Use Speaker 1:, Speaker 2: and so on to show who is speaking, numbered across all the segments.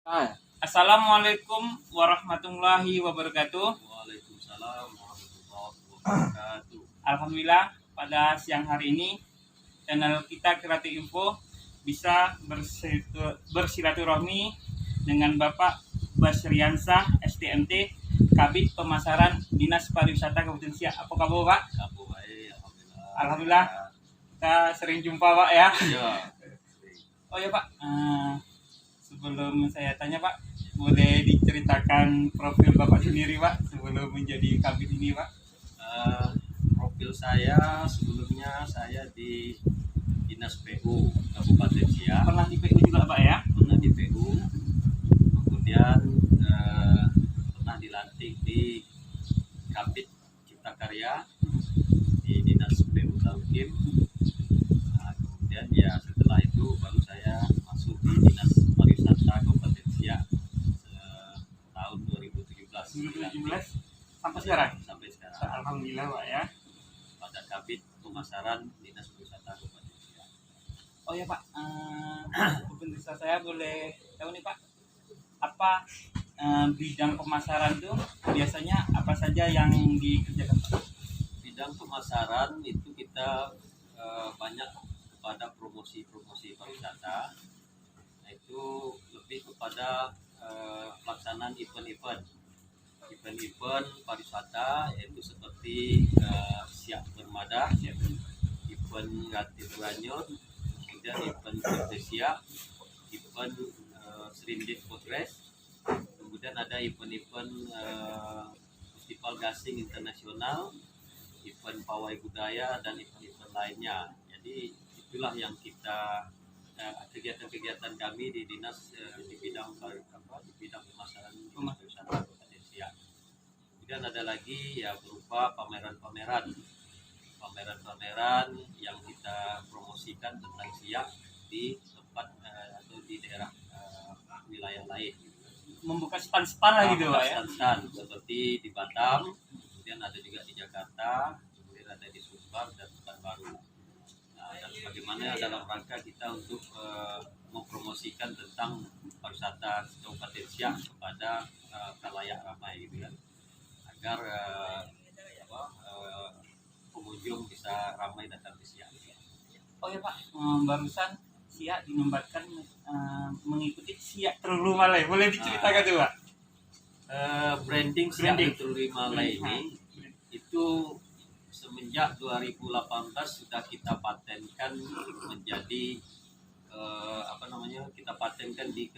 Speaker 1: Assalamualaikum warahmatullahi wabarakatuh.
Speaker 2: Waalaikumsalam warahmatullahi wabarakatuh.
Speaker 1: Alhamdulillah pada siang hari ini channel kita Kreatif Info bisa bersilaturahmi dengan Bapak Basriansah STMT Kabid Pemasaran Dinas Pariwisata Kabupaten Siak. Apa kabar Pak?
Speaker 2: Kamu baik, alhamdulillah.
Speaker 1: Alhamdulillah. Kita sering jumpa Pak ya.
Speaker 2: Ya.
Speaker 1: Oh ya Pak, sebelum saya tanya Pak, boleh diceritakan profil Bapak sendiri Pak sebelum menjadi kabit ini Pak?
Speaker 2: Profil saya sebelumnya saya di Dinas PU Kabupaten Siak.
Speaker 1: Pernah di PU juga Pak ya?
Speaker 2: Pernah di PU. Kemudian pernah dilantik di Kabid Cipta Karya di Dinas PU Taukim. Kemudian ya setelah itu baru saya masuk di Dinas Pariwisata Kabupaten Siak tahun 2017
Speaker 1: sampai sekarang?
Speaker 2: Sampai sekarang.
Speaker 1: Alhamdulillah Pak ya.
Speaker 2: Pada Kabid Pemasaran Dinas Pariwisata Kabupaten Siak.
Speaker 1: Oh ya Pak, pemirsa saya boleh tahu nih Pak, apa bidang pemasaran itu biasanya apa saja yang dikerjakan Pak?
Speaker 2: Bidang pemasaran itu kita banyak kepada promosi pariwisata. Nah, itu lebih kepada pelaksanaan event pariwisata, yaitu seperti Siak Bermadah, event Gratis Banyon, kemudian event Siak, event Serindit Progress, kemudian ada event Festival Gasing Internasional, event Pawai Budaya, dan event lainnya. Jadi itulah yang kita kegiatan-kegiatan kami di dinas di bidang pemasaran pariwisata Kabupaten Siak. Kemudian ada lagi ya berupa pameran-pameran yang kita promosikan tentang Siak di tempat atau di daerah wilayah lain.
Speaker 1: Membuka stand-stand lah gitu Pak ya?
Speaker 2: Stand seperti di Batam, kemudian ada juga di Jakarta, kemudian ada di Sumbar dan Pekanbaru. Dan bagaimana dalam rangka kita untuk mempromosikan tentang pariwisata Kabupaten Siak kepada khalayak ramai gitu kan, agar pengunjung bisa ramai datang ke Siak.
Speaker 1: Oh ya Pak, barusan Siak dinobatkan mengikuti Siak Terulu Malai. Boleh diceritakan tuh Pak?
Speaker 2: Branding Siak Terulu Malai ini itu semenjak 2018 sudah kita patenkan menjadi kita patenkan di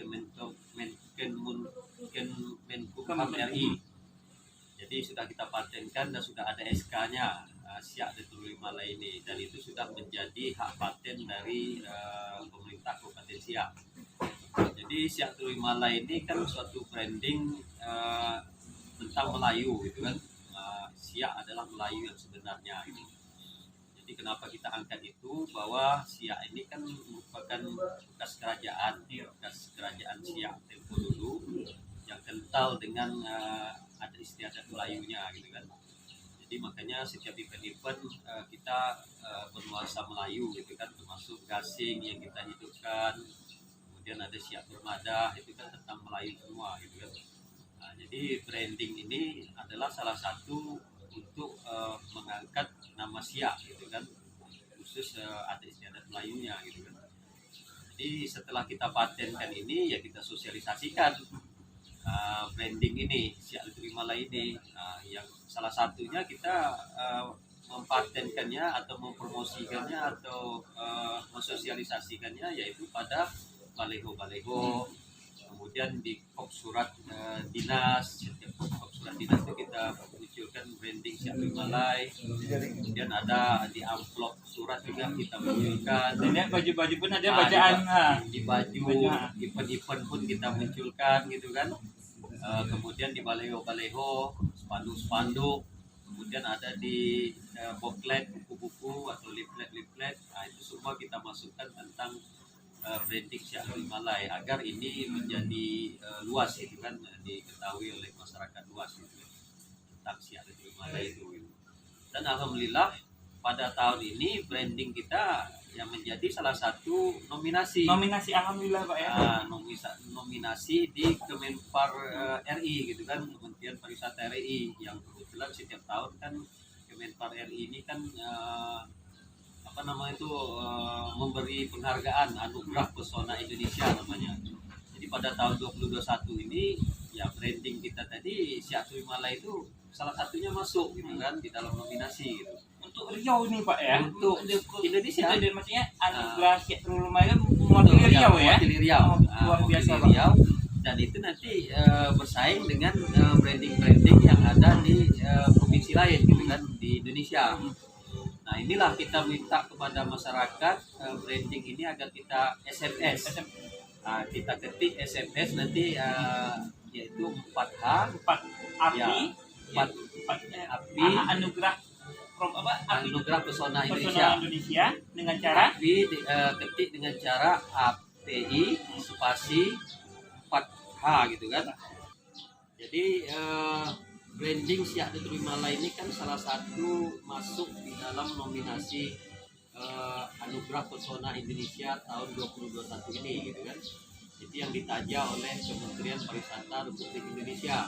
Speaker 2: Menkumham RI. Jadi sudah kita patenkan dan sudah ada SK-nya Siak Terulu Malai ini, dan itu sudah menjadi hak paten dari pemerintah Kabupaten Siak. Jadi Siak Terulu Malai ini kan suatu branding tentang Melayu gitu kan. Siak adalah Melayu yang sebenarnya gitu. Jadi kenapa kita angkat itu, bahwa Siak ini kan merupakan bekas kerajaan Siak tempo dulu yang kental dengan adat istiadat Melayunya gitu kan. Jadi makanya setiap event kita bernuansa Melayu gitu kan, termasuk gasing yang kita hidupkan. Kemudian ada Siak Bermadah, itu kan tentang Melayu semua gitu kan. Nah, jadi branding ini adalah salah satu untuk mengangkat nama Siak gitu kan, khusus adat istiadat Melayunya gitu kan. Jadi setelah kita patenkan ini ya kita sosialisasikan branding ini Siak Terulu Malai ini. Yang salah satunya kita mempatenkannya atau mempromosikannya atau mensosialisasikannya yaitu pada baleho, kemudian di kop surat dinas. Setiap kop surat dinas itu kita munculkan branding Siak Terulu Malai. Kemudian ada di amplop surat juga kita munculkan.
Speaker 1: Dan baju-baju pun ada bacaan.
Speaker 2: Di baju event pun kita munculkan gitu kan. Kemudian di baleho, spanduk, kemudian ada di booklet, buku-buku atau leaflet. Nah, itu semua kita masukkan tentang branding Siak Terulu Malai agar ini menjadi luas gitu kan, diketahui oleh masyarakat luas gitu tentang Siak Terulu Malai itu. Dan alhamdulillah pada tahun ini branding kita yang menjadi salah satu nominasi.
Speaker 1: Nominasi, alhamdulillah Pak ya.
Speaker 2: Nominasi di Kemenpar RI gitu kan, Kementerian Pariwisata RI, yang kebetulan setiap tahun kan Kemenpar RI ini kan memberi penghargaan anugerah pesona Indonesia namanya. Jadi pada tahun 2021 ini ya branding kita tadi Siak Trimala itu salah satunya masuk gitu kan di dalam nominasi gitu.
Speaker 1: Untuk Riau ini Pak ya.
Speaker 2: Untuk Indonesia.
Speaker 1: Itu maksudnya anugerah Siak Trimala itu mewakili Riau ya.
Speaker 2: Mewakili Riau.
Speaker 1: Luar biasa Pak.
Speaker 2: Riau. Dan itu nanti bersaing dengan branding-branding yang ada di provinsi lain gitu kan di Indonesia. Nah inilah kita minta kepada masyarakat branding ini agar kita SMS. Kita ketik SMS nanti yaitu 4H,
Speaker 1: 4 api,
Speaker 2: ya, 4
Speaker 1: api, anugerah
Speaker 2: anugerah pesona
Speaker 1: Indonesia dengan cara
Speaker 2: ketik dengan cara API spasi 4H gitu kan. Jadi branding Siak Trimala ini kan salah satu masuk di dalam nominasi anugerah pesona Indonesia tahun 2021 ini gitu kan. Jadi yang ditaja oleh Kementerian Pariwisata Republik Indonesia.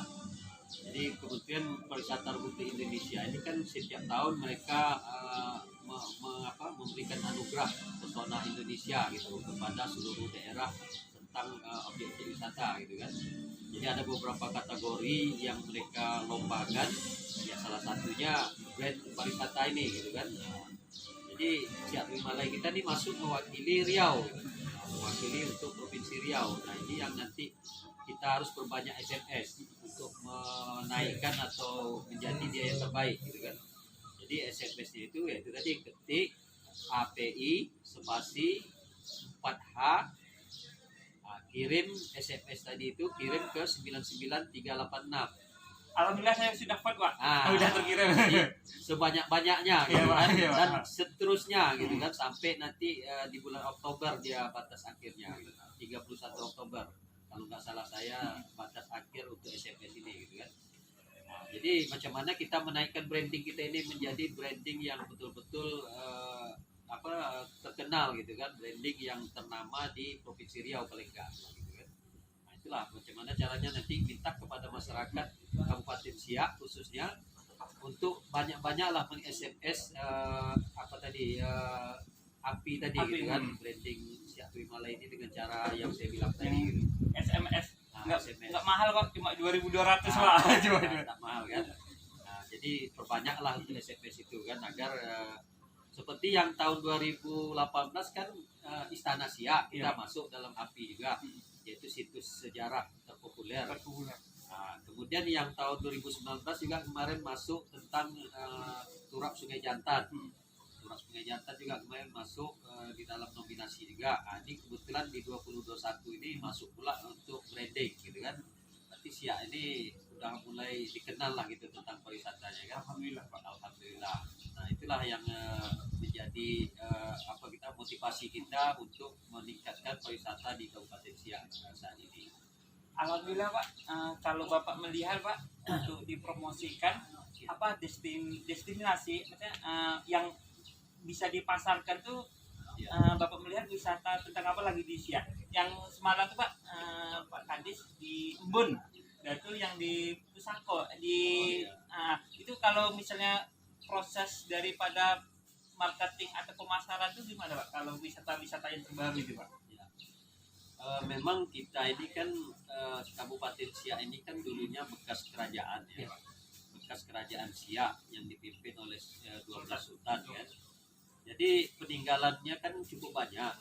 Speaker 2: Jadi Kementerian Pariwisata Republik Indonesia ini kan setiap tahun mereka memberikan anugerah pesona Indonesia gitu kepada seluruh daerah tentang objek wisata gitu kan. Jadi ada beberapa kategori yang mereka lombakan, ya salah satunya brand pariwisata ini gitu kan. Jadi Siak Trimala kita ini masuk mewakili Riau, mewakili untuk provinsi Riau. Nah ini yang nanti kita harus perbanyak SMS untuk menaikkan atau menjadi dia yang terbaik gitu kan. Jadi SMS-nya itu yaitu tadi ketik API spasi 4H, kirim SMS tadi itu kirim ke 99386.
Speaker 1: Alhamdulillah saya sudah vote Pak. Sudah terkirim.
Speaker 2: Sebanyak-banyaknya gitu kan. Dan seterusnya gitu kan sampai nanti di bulan Oktober dia batas akhirnya gitu. 31 Oktober. Kalau nggak salah saya batas akhir untuk SMS ini gitu kan. Jadi macam mana kita menaikkan branding kita ini menjadi branding yang betul-betul terkenal gitu kan, branding yang ternama di Provinsi Riau paling enggak gitu kan. Nah, itulah macam mana caranya nanti minta kepada masyarakat Kabupaten Siak khususnya untuk banyak-banyaklah meng-SMS API tadi gitu kan, branding Siak Trimala ini dengan cara yang saya bilang tadi gitu.
Speaker 1: SMS
Speaker 2: SMS.
Speaker 1: Nggak mahal kok, cuma 2.200 Pak.
Speaker 2: Tak mahal kan. Nah, jadi perbanyaklah untuk SMS itu kan agar seperti yang tahun 2018 kan Istana Siak kita masuk dalam API juga, yaitu situs sejarah terpopuler. Nah, kemudian yang tahun 2019 juga kemarin masuk tentang Turap Sungai Jantan. Turap Sungai Jantan juga kemarin masuk di dalam nominasi juga. Nah, ini kebetulan di 2021 ini masuk pula untuk branding gitu kan. Berarti Siak ini udah mulai dikenal lah gitu tentang pariwisatanya kan.
Speaker 1: Alhamdulillah Pak.
Speaker 2: Alhamdulillah. Nah itulah yang menjadi motivasi kita untuk meningkatkan pariwisata di Kabupaten Siak saat ini.
Speaker 1: Alhamdulillah Pak. Kalau Bapak melihat Pak untuk dipromosikan apa destinasi maksudnya yang bisa dipasarkan tuh Bapak melihat wisata tentang apa lagi di Siak? Yang semalam tuh Pak Pak Kadis di Embun. Dan itu yang di Pusako itu kalau misalnya proses daripada marketing atau pemasaran itu gimana Pak? Kalau wisata-wisata yang terbaru itu Pak?
Speaker 2: Ya. Memang kita ini kan Kabupaten Siak ini kan dulunya bekas kerajaan ya, bekas kerajaan Siak yang dipimpin oleh 12 sultan kan. Jadi peninggalannya kan cukup banyak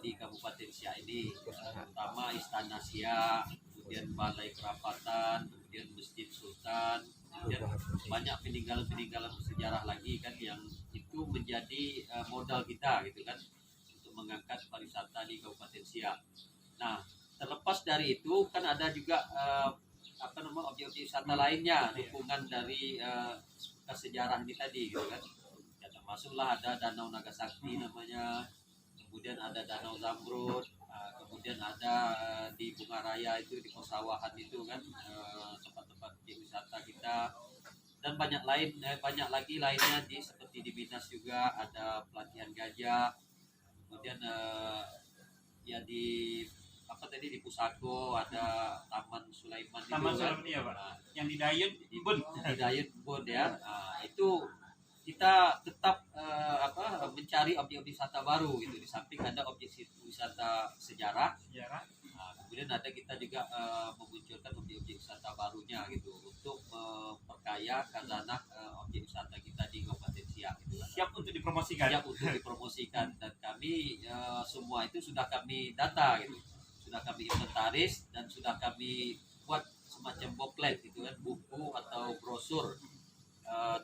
Speaker 2: di Kabupaten Siak ini, terutama Istana Siak, kemudian Balai Kerapatan, kemudian Masjid Sultan, kemudian banyak peninggalan-peninggalan sejarah lagi kan yang itu menjadi modal kita gitu kan untuk mengangkat pariwisata di Kabupaten Siak. Nah, terlepas dari itu kan ada juga objek-objek wisata lainnya dukungan dari sejarah ini tadi gitu kan. Ya, termasuklah ada Danau Nagasakti namanya, kemudian ada Danau Zamrud, kemudian ada di Bunga Raya itu di persawahan itu kan tempat-tempat wisata kita, dan banyak lagi lainnya seperti di Binas juga ada pelatihan gajah, kemudian ya di apa tadi di Pusako ada Taman Sulaiman itu
Speaker 1: Taman
Speaker 2: kan.
Speaker 1: Sulaiman, iya, Pak.
Speaker 2: Nah,
Speaker 1: Yang di Dayun, Bun.
Speaker 2: di Dayun Bun ya. Nah, itu kita tetap mencari objek wisata baru gitu, di samping ada objek wisata sejarah. Nah, kemudian kita juga memunculkan objek wisata barunya gitu untuk memperkaya khazanah objek wisata kita di Kabupaten Siak gitu kan.
Speaker 1: Siap untuk dipromosikan.
Speaker 2: Siap untuk dipromosikan, dan kami semua itu sudah kami data gitu, sudah kami inventaris dan sudah kami buat semacam booklet gitu kan, buku atau brosur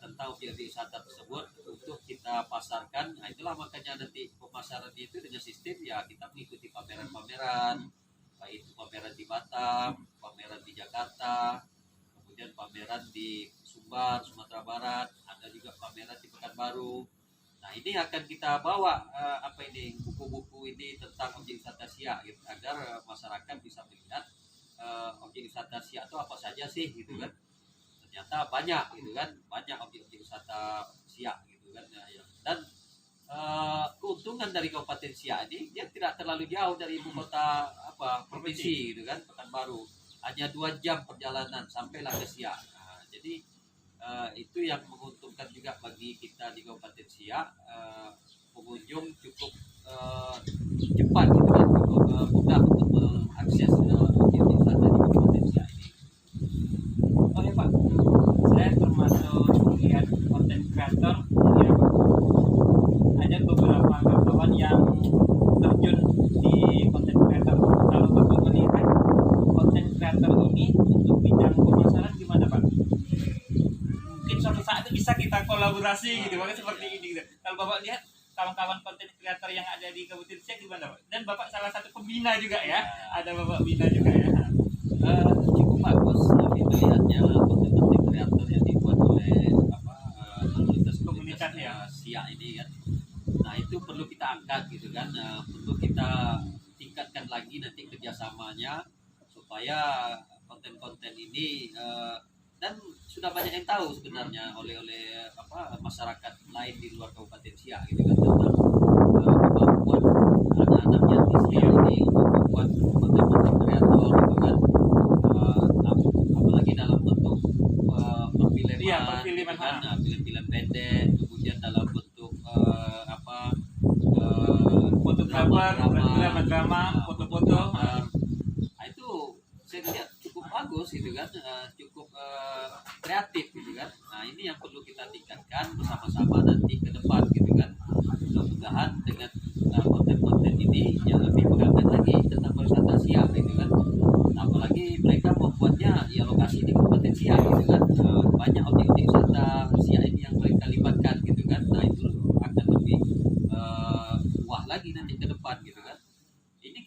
Speaker 2: tentang objek wisata tersebut untuk kita pasarkan. Nah, itulah makanya nanti pemasaran itu dengan sistem ya kita mengikuti pameran-pameran, baik itu pameran di Batam, pameran di Jakarta, kemudian pameran di Sumbar, Sumatera Barat, ada juga pameran di Pekanbaru. Nah, ini akan kita bawa buku-buku ini tentang objek wisata Siak gitu, agar masyarakat bisa melihat objek wisata Siak itu apa saja sih gitu kan. Ternyata banyak gitu kan, banyak objek-objek wisata Siak gitu kan. Dan keuntungan dari Kabupaten Siak ini dia tidak terlalu jauh dari ibu kota provinsi gitu kan, Pekanbaru. Hanya 2 jam perjalanan sampailah ke Siak. Nah, jadi itu yang menguntungkan juga bagi kita di Kabupaten Siak. Pengunjung cukup cepat gitu kan, cukup mudah untuk mengakses objek wisata di Kabupaten Siak ini.
Speaker 1: Oh ya, Pak, saya termasuk lihat konten kreator ya, Pak. Ada beberapa kawan yang terjun di konten kreator. Kalau Bapak melihat konten kreator ini untuk bidang pemasaran gimana, Pak? Mungkin suatu saat itu bisa kita kolaborasi gitu, makanya seperti ini gitu. Kalau Bapak lihat kawan-kawan konten kreator yang ada di Kabupaten Siak gimana, Pak? Dan Bapak salah satu pembina juga ya, ada Bapak bina juga ya.
Speaker 2: Cukup bagus kami melihatnya konten-konten kreator yang dibuat oleh komunitas
Speaker 1: ya.
Speaker 2: Siak ini kan. Nah, itu perlu kita angkat gitu kan, perlu kita tingkatkan lagi nanti kerjasamanya supaya konten-konten ini dan sudah banyak yang tahu sebenarnya oleh masyarakat lain di luar Kabupaten Siak gitu kan, tentang kemampuan anak-anak yang di Siak ini untuk membuat konten-konten kreator gitu kan. Apalagi dalam bentuk perfilman,
Speaker 1: perfilman
Speaker 2: gitu kan, film-film pendek, kemudian dalam bentuk
Speaker 1: drama, foto-foto.
Speaker 2: Nah, itu saya lihat cukup bagus gitu kan, cukup kreatif gitu kan. Nah, ini yang perlu kita tingkatkan bersama-sama nanti ke depan gitu kan. Mudah-mudahan dengan konten-konten ini yang lebih mengangkat lagi tentang pariwisata Siak gitu kan. Apalagi mereka membuatnya ya lokasi di Kabupaten Siak gitu kan. Banyak objek-objek wisata Siak ini yang mereka libatkan gitu kan. Nah, itu akan lebih wah lagi nanti ke depan gitu kan.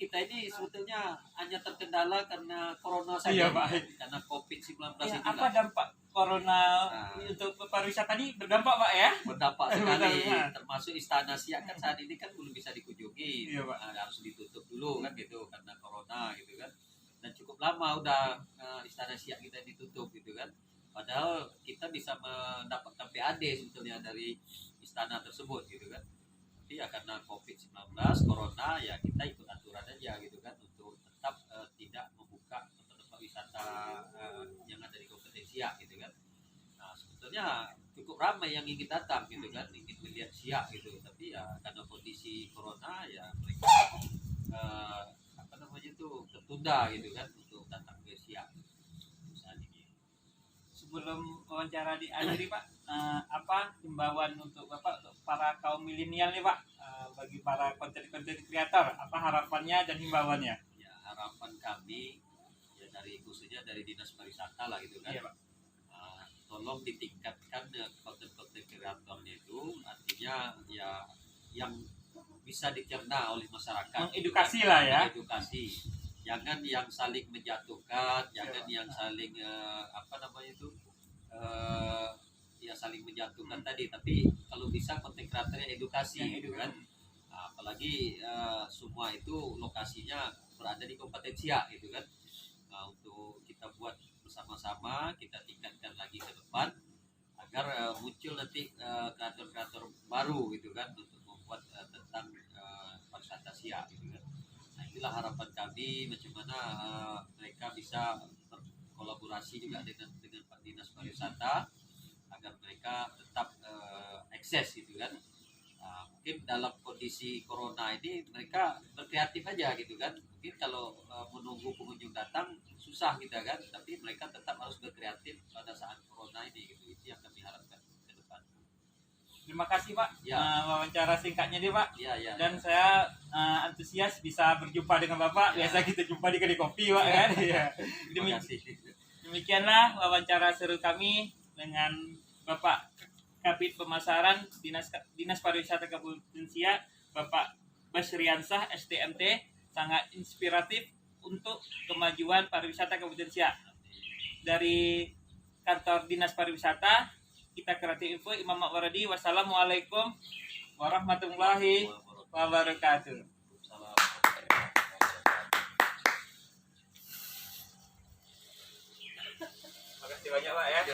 Speaker 2: Kita ini sebetulnya hanya terkendala karena corona saja,
Speaker 1: Pak.
Speaker 2: Karena COVID-19
Speaker 1: ya,
Speaker 2: itu.
Speaker 1: Apa dampak corona untuk pariwisata ini berdampak, Pak ya?
Speaker 2: Berdampak sekali, termasuk Istana Siak kan saat ini kan belum bisa dikunjungi, harus ditutup dulu kan gitu karena corona gitu kan. Dan cukup lama udah Istana Siak kita ditutup gitu kan. Padahal kita bisa mendapatkan PAD sebetulnya dari istana tersebut gitu kan. Tapi ya karena COVID-19, corona, ya kita ikut aturan aja gitu kan untuk tetap tidak membuka tempat-tempat wisata yang ada di Kabupaten Siak gitu kan. Nah, sebetulnya cukup ramai yang ingin datang gitu kan, ingin melihat Siak gitu. Tapi ya karena kondisi corona ya mereka tertunda gitu kan untuk datang ke Siak saat ini.
Speaker 1: Sebelum wawancara diakhiri, Pak, apa himbauan untuk Bapak untuk para kaum milenial nih, Pak, bagi para konten-konten kreator, apa harapannya dan himbauannya?
Speaker 2: Ya, harapan kami ya khususnya dari Dinas Pariwisata lah gitu kan.
Speaker 1: Iya, Pak.
Speaker 2: Tolong ditingkatkan konten-konten kreatornya itu, artinya ya yang bisa dicerna oleh masyarakat.
Speaker 1: Mengedukasi lah ya.
Speaker 2: Mengedukasi. Jangan yang saling menjatuhkan, jangan yang saling ya saling menjatuhkan tadi, tapi kalau bisa konten kreatornya edukasi gitu kan. Nah, apalagi semua itu lokasinya berada di Kabupaten Siak gitu kan. Nah, untuk kita buat bersama-sama, kita tingkatkan lagi ke depan agar muncul nanti kreator-kreator baru gitu kan untuk membuat tentang pariwisata siak gitu kan. Nah itulah harapan kami bagaimana mereka bisa berkolaborasi juga dengan Pak Dinas Pariwisata agar mereka tetap eksis gitu kan. Mungkin dalam kondisi corona ini mereka berkreatif aja gitu kan. Mungkin kalau menunggu pengunjung datang susah kita kan, tapi mereka tetap harus berkreatif pada saat corona ini gitu. Itu yang kami harapkan ke depan.
Speaker 1: Terima kasih Pak,
Speaker 2: Ya.
Speaker 1: wawancara singkatnya nih Pak.
Speaker 2: Ya, ya.
Speaker 1: Dan saya antusias bisa berjumpa dengan Bapak.
Speaker 2: Ya.
Speaker 1: Biasa kita jumpa di kedai kopi Pak kan. Ya.
Speaker 2: Terima kasih.
Speaker 1: Demikianlah wawancara seru kami dengan Bapak Kabid Pemasaran Dinas Pariwisata Kabupaten Siak, Bapak Basriansah STMT, sangat inspiratif untuk kemajuan pariwisata Kabupaten Siak. Dari kantor Dinas Pariwisata, kita Kreatif Info, Imam Makwaradi. Wassalamualaikum warahmatullahi wabarakatuh. Terima kasih banyak Pak ya.